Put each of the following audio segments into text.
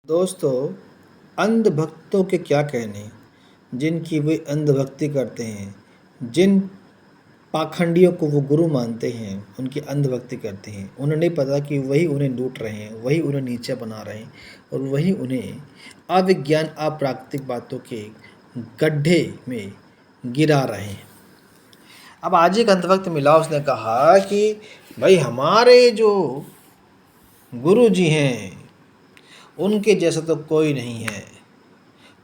दोस्तों, अंधभक्तों के क्या कहने, जिनकी वे अंधभक्ति करते हैं, जिन पाखंडियों को वो गुरु मानते हैं, उनकी अंधभक्ति करते हैं। उन्हें नहीं पता कि वही उन्हें लूट रहे हैं, वही उन्हें नीचा बना रहे हैं और वही उन्हें अविज्ञान, अप्राकृतिक बातों के गड्ढे में गिरा रहे हैं। अब आज एक अंधभक्त मिला, उसने कहा कि भाई हमारे जो गुरु जी हैं उनके जैसा तो कोई नहीं है।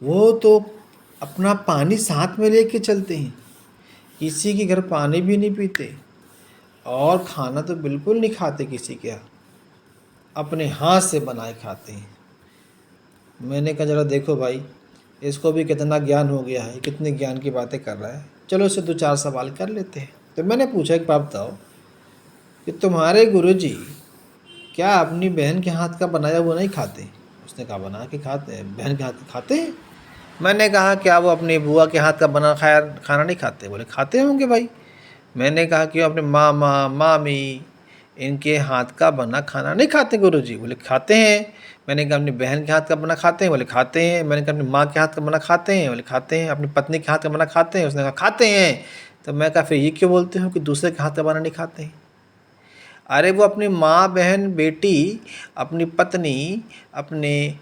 वो तो अपना पानी साथ में लेके चलते हैं, किसी के घर पानी भी नहीं पीते और खाना तो बिल्कुल नहीं खाते किसी के यहाँ, अपने हाथ से बनाए खाते हैं। मैंने कहा जरा देखो भाई, इसको भी कितना ज्ञान हो गया है, कितने ज्ञान की बातें कर रहा है। चलो इससे 2-4 सवाल कर लेते हैं। तो मैंने पूछा कि बाप बताओ कि तुम्हारे गुरुजी क्या अपनी बहन के हाथ का बनाया हुआ नहीं खाते? उसने कहा बना के खाते हैं, बहन के हाथ का खाते हैं। मैंने कहा क्या वो अपनी बुआ के हाथ का बना खाना नहीं खाते? बोले खाते होंगे भाई। मैंने कहा कि अपने मामा मामी इनके हाथ का बना खाना नहीं खाते गुरुजी? बोले खाते हैं। मैंने कहा अपनी बहन के हाथ का बना खाते हैं? बोले खाते हैं। मैंने कहा अपनी माँ के हाथ का बना खाते हैं? बोले खाते हैं। अपनी पत्नी के हाथ का बना खाते हैं? उसने कहा खाते हैं। तो मैं कहा फिर ये क्यों बोलते हो कि दूसरे के हाथ का बना नहीं खाते हैं? अरे वो अपनी माँ बहन बेटी, अपनी पत्नी, अपने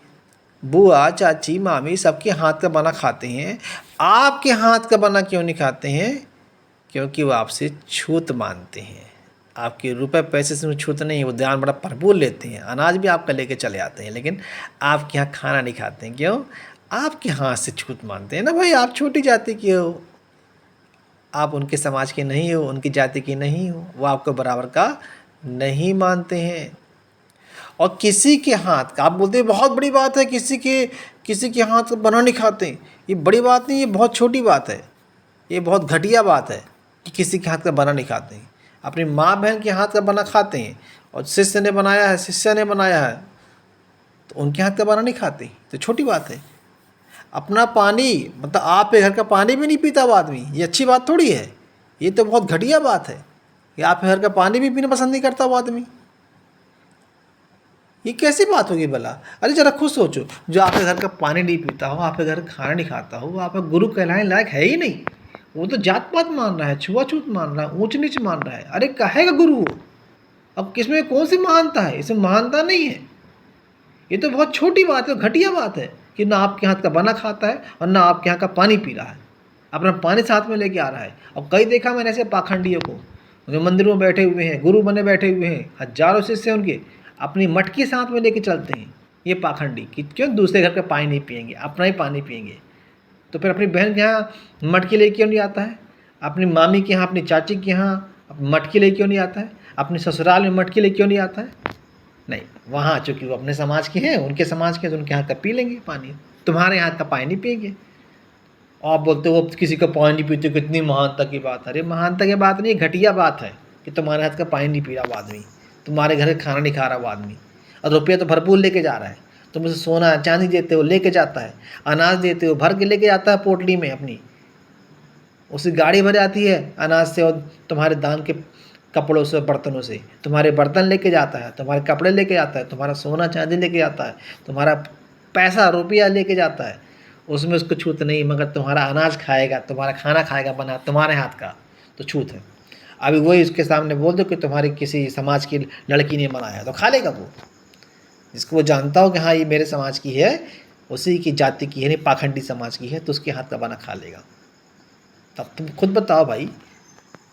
बुआ चाची मामी सबके हाथ का बना खाते हैं, आपके हाथ का बना क्यों नहीं खाते हैं? क्योंकि वो आपसे छूत मानते हैं। आपके रुपए पैसे से छूत नहीं है, वो ध्यान बड़ा भरपूर लेते हैं, अनाज भी आपका लेके चले आते हैं, लेकिन आपके यहाँ खाना नहीं खाते हैं। क्यों? आपके हाथ से छूत मानते हैं ना भाई। आप छोटी जाति के हो, आप उनके समाज के नहीं हो, उनकी जाति के नहीं हो, वो आपको बराबर का नहीं मानते हैं। और किसी के हाथ का आप बोलते हैं बहुत बड़ी बात है, किसी के हाथ का बना नहीं खाते। ये बड़ी बात नहीं, ये बहुत छोटी बात है, ये बहुत घटिया बात है कि किसी के हाथ का बना नहीं खाते हैं। अपनी माँ बहन के हाथ का बना खाते हैं, और शिष्य ने बनाया है, शिष्य ने बनाया है, तो उनके हाथ का बना नहीं खाते, तो छोटी बात है। अपना पानी, मतलब आपके घर का पानी भी नहीं पीता वो आदमी, ये अच्छी बात थोड़ी है, ये तो बहुत घटिया बात है कि आपके घर का पानी भी पीना पसंद नहीं करता वो आदमी। ये कैसी बात होगी भला? अरे जरा खुद सोचो, जो आपके घर का पानी नहीं पीता हो, आपके घर का खाना नहीं खाता हो, वो आपका गुरु कहलाने लायक है ही नहीं। वो तो जात पात मान रहा है, छुआछूत मान रहा है, ऊंच नीच मान रहा है। अरे कहेगा गुरु वो? अब किसमें कौन सी महानता है? इसमें महानता नहीं है। ये तो बहुत छोटी बात है, घटिया बात है कि ना आपके हाथ का बना खाता है और ना आपके यहाँ का पानी पी रहा है, अपना पानी साथ में लेके आ रहा है। अब कई देखा मैंने ऐसे पाखंडियों को जो मंदिरों में बैठे हुए हैं, गुरु बने बैठे हुए हैं, हजारों शिष्य उनके, अपनी मटकी साथ में लेके चलते हैं। ये पाखंडी कि क्यों दूसरे घर का पानी नहीं पिएंगे, अपना ही पानी पिएंगे। तो फिर अपनी बहन के यहाँ मटकी ले क्यों नहीं आता है? अपनी मामी के यहाँ, अपनी चाची के यहाँ मटकी ले क्यों नहीं आता है? अपने ससुराल में मटकी ले क्यों नहीं आता है? नहीं, वहाँ चूँकि वो अपने समाज के हैं, उनके समाज के, तो उनके यहाँ का पी लेंगे पानी, तुम्हारे यहाँ का पानी नहीं पिएंगे। और आप बोलते हो वो किसी का पानी नहीं पीते, कितनी महानता की बात है। अरे महानता की बात नहीं, घटिया बात है कि तुम्हारे हाथ का पानी नहीं पी रहा वो आदमी, तुम्हारे घर का खाना नहीं खा रहा वो आदमी, और रुपया तो भरपूर लेके जा रहा है। तुम उसे सोना चांदी देते हो, लेके जाता है, अनाज देते हो, भर के लेके जाता है पोटली में अपनी, उसकी गाड़ी भर जाती है अनाज से, और तुम्हारे दान के कपड़ों से, बर्तनों से, तुम्हारे बर्तन लेके जाता है, तुम्हारे कपड़े लेके जाता है, तुम्हारा सोना चांदी लेके जाता है, तुम्हारा पैसा रुपया लेके जाता है। उसमें उसको छूत नहीं, मगर तुम्हारा अनाज खाएगा, तुम्हारा खाना खाएगा बना तुम्हारे हाथ का, तो छूत है। अभी वही उसके सामने बोल दो कि तुम्हारी किसी समाज की लड़की ने बनाया, तो खा लेगा वो। जिसको वो जानता हो कि हाँ ये मेरे समाज की है, उसी की जाति की है, नहीं पाखंडी समाज की है, तो उसके हाथ का बना खा लेगा। तब तुम खुद बताओ भाई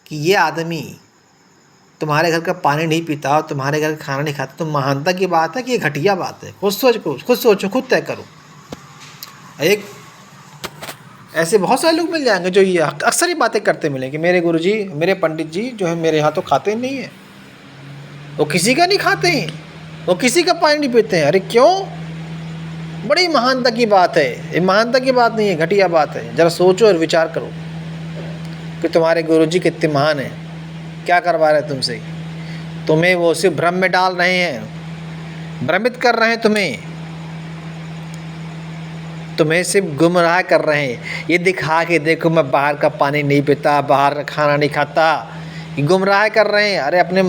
कि ये आदमी तुम्हारे घर का पानी नहीं पीता और तुम्हारे घर का खाना नहीं खाता, तो महानता की बात है कि ये घटिया बात है? खुद सोचो, खुद तय करो। एक ऐसे बहुत सारे लोग मिल जाएंगे जो ये अक्सर ही बातें करते मिलेंगे, मेरे गुरुजी, मेरे पंडित जी जो है मेरे यहाँ तो खाते नहीं है, वो किसी का नहीं खाते हैं, वो किसी का पानी नहीं पीते हैं। अरे क्यों? बड़ी महानता की बात है। ये महानता की बात नहीं है, घटिया बात है। ज़रा सोचो और विचार करो कि तुम्हारे गुरुजी कितने महान हैं, क्या करवा रहे हैं तुमसे। तुम्हें वो सिर्फ भ्रम में डाल रहे हैं, भ्रमित कर रहे हैं, तुम्हें सिर्फ गुमराह कर रहे हैं। ये दिखा के देखो मैं बाहर का पानी नहीं पीता, बाहर का खाना नहीं खाता, गुमराह कर रहे हैं। अरे अपने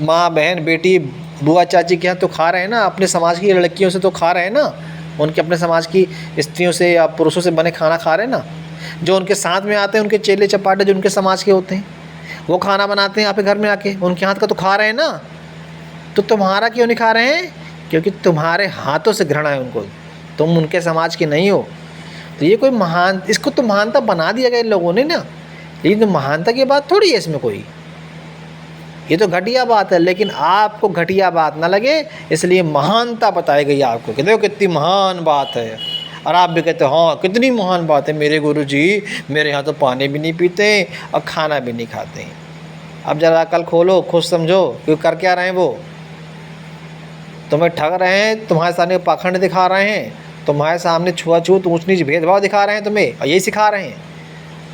माँ बहन बेटी बुआ चाची के यहाँ तो खा रहे हैं ना, अपने समाज की लड़कियों से तो खा रहे हैं ना, उनके अपने समाज की स्त्रियों से या पुरुषों से बने खाना खा रहे हैं ना। जो उनके साथ में आते हैं, उनके चेले चपाटे जो उनके समाज के होते हैं, वो खाना बनाते हैं यहाँ पे घर में आके, उनके हाथ का तो खा रहे हैं ना। तो तुम्हारा क्यों नहीं खा रहे हैं? क्योंकि तुम्हारे हाथों से घृणा है उनको, तुम उनके समाज के नहीं हो। तो ये कोई महान, इसको तो महानता बना दिया गया इन लोगों ने ना, लेकिन तो महानता की बात थोड़ी है इसमें कोई, ये तो घटिया बात है। लेकिन आपको घटिया बात ना लगे इसलिए महानता बताई गई आपको कि देखो कितनी महान बात है, और आप भी कहते हो हाँ कितनी महान बात है, मेरे गुरुजी मेरे यहाँ तो पानी भी नहीं पीते और खाना भी नहीं खाते हैं। अब ज़रा अकल खोलो, खुद समझो कि कर क्या रहे हैं वो, तुम्हें ठग रहे हैं, तुम्हारे सामने पाखंड दिखा रहे हैं, तुम्हारे सामने छुआछूत ऊंच नीच भेदभाव दिखा रहे हैं तुम्हें, और यही सिखा रहे हैं,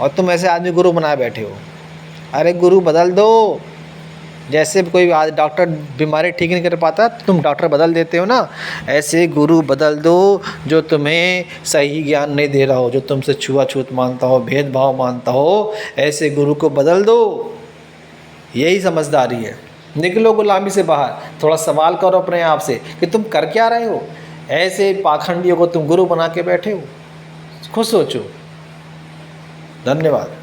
और तुम ऐसे आदमी गुरु बनाए बैठे हो। अरे गुरु बदल दो, जैसे कोई डॉक्टर बीमारी ठीक नहीं कर पाता तो तुम डॉक्टर बदल देते हो ना, ऐसे गुरु बदल दो जो तुम्हें सही ज्ञान नहीं दे रहा हो, जो तुमसे छुआछूत मानता हो, भेदभाव मानता हो, ऐसे गुरु को बदल दो। यही समझदारी है। निकलो गुलामी से बाहर, थोड़ा सवाल करो अपने आप से कि तुम कर क्या रहे हो, ऐसे पाखंडियों को तुम गुरु बना के बैठे हो, खुद सोचो। धन्यवाद।